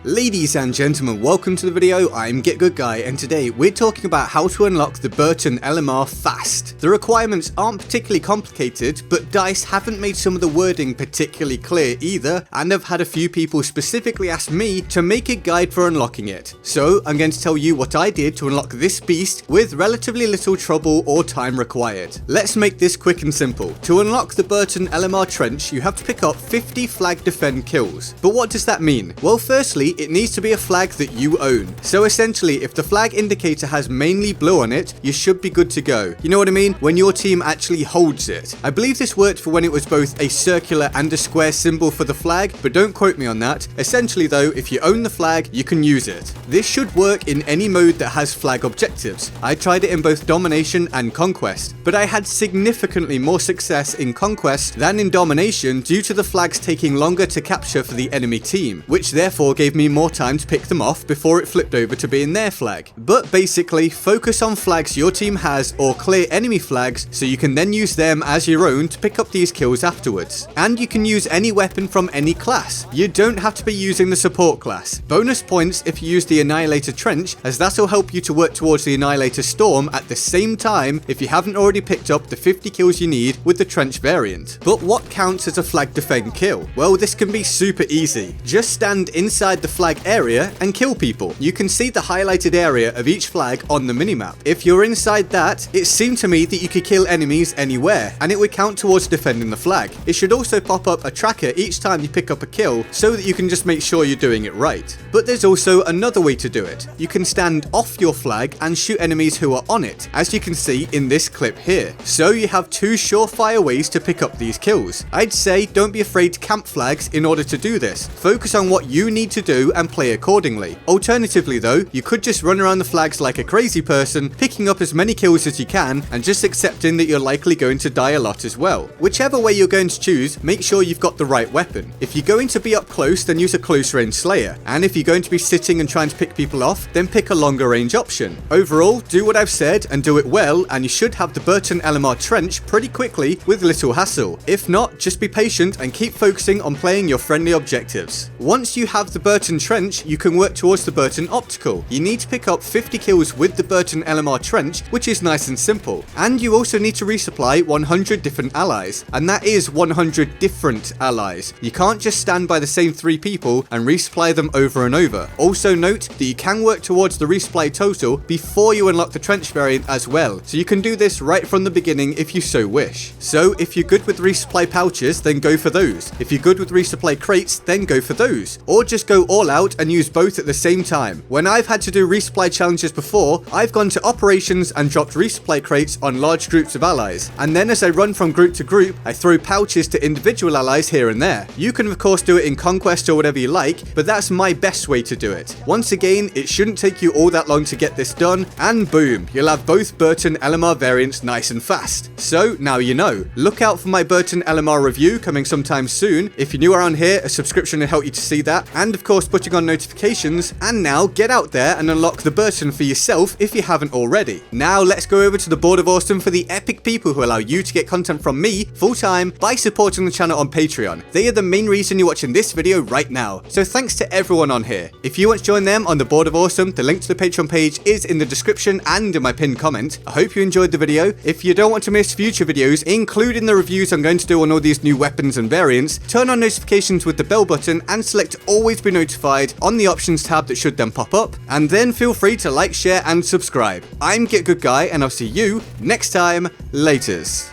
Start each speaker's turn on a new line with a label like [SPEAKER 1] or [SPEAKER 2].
[SPEAKER 1] Ladies and gentlemen, welcome to the video. I'm Get Good Guy, and today we're talking about how to unlock the Burton LMR fast. The requirements aren't particularly complicated, but DICE haven't made some of the wording particularly clear either, and I've had a few people specifically ask me to make a guide for unlocking it. So I'm going to tell you what I did to unlock this beast with relatively little trouble or time required. Let's make this quick and simple. To unlock the Burton LMR Trench, you have to pick up 50 flag defend kills. But what does that mean? Well, firstly, it needs to be a flag that you own. So essentially, if the flag indicator has mainly blue on it, you should be good to go. You know what I mean? When your team actually holds it. I believe this worked for when it was both a circular and a square symbol for the flag, but don't quote me on that. Essentially though, if you own the flag, you can use it. This should work in any mode that has flag objectives. I tried it in both Domination and Conquest, but I had significantly more success in Conquest than in Domination due to the flags taking longer to capture for the enemy team, which therefore gave me more time to pick them off before it flipped over to being their flag. But basically, focus on flags your team has or clear enemy flags so you can then use them as your own to pick up these kills afterwards. And you can use any weapon from any class. You don't have to be using the support class. Bonus points if you use the Annihilator Trench, as that'll help you to work towards the Annihilator Storm at the same time if you haven't already picked up the 50 kills you need with the Trench variant. But what counts as a flag defend kill? Well, this can be super easy. Just stand inside the flag area and kill people. You can see the highlighted area of each flag on the minimap. If you're inside that, it seemed to me that you could kill enemies anywhere, and it would count towards defending the flag. It should also pop up a tracker each time you pick up a kill so that you can just make sure you're doing it right. But there's also another way to do it. You can stand off your flag and shoot enemies who are on it, as you can see in this clip here. So you have two surefire ways to pick up these kills. I'd say don't be afraid to camp flags in order to do this. Focus on what you need to do and play accordingly. Alternatively though, you could just run around the flags like a crazy person, picking up as many kills as you can and just accepting that you're likely going to die a lot as well. Whichever way you're going to choose, make sure you've got the right weapon. If you're going to be up close, then use a close range Slayer, and if you're going to be sitting and trying to pick people off, then pick a longer range option. Overall, do what I've said and do it well, and you should have the Burton LMR Trench pretty quickly with little hassle. If not, just be patient and keep focusing on playing your friendly objectives. Once you have the Burton Trench, you can work towards the Burton Optical. You need to pick up 50 kills with the Burton LMR Trench, which is nice and simple. And you also need to resupply 100 different allies, and that is 100 different allies. You can't just stand by the same 3 people and resupply them over and over. Also note that you can work towards the resupply total before you unlock the Trench variant as well, so you can do this right from the beginning if you so wish. So if you're good with resupply pouches, then go for those. If you're good with resupply crates, then go for those. Or just go all out and use both at the same time. When I've had to do resupply challenges before, I've gone to operations and dropped resupply crates on large groups of allies, and then as I run from group to group, I throw pouches to individual allies here and there. You can of course do it in Conquest or whatever you like, but that's my best way to do it. Once again, it shouldn't take you all that long to get this done, and boom, you'll have both Burton LMR variants nice and fast. So now you know. Look out for my Burton LMR review coming sometime soon. If you're new around here, a subscription will help you to see that, and of course putting on notifications. And now get out there and unlock the Burton for yourself if you haven't already. Now let's go over to the Board of Awesome for the epic people who allow you to get content from me full time by supporting the channel on Patreon. They are the main reason you're watching this video right now. So thanks to everyone on here. If you want to join them on the Board of Awesome, the link to the Patreon page is in the description and in my pinned comment. I hope you enjoyed the video. If you don't want to miss future videos, including the reviews I'm going to do on all these new weapons and variants, turn on notifications with the bell button and select always be notified on the options tab that should then pop up, and then feel free to like, share and subscribe. I'm Get Good Guy, and I'll see you next time. Laters.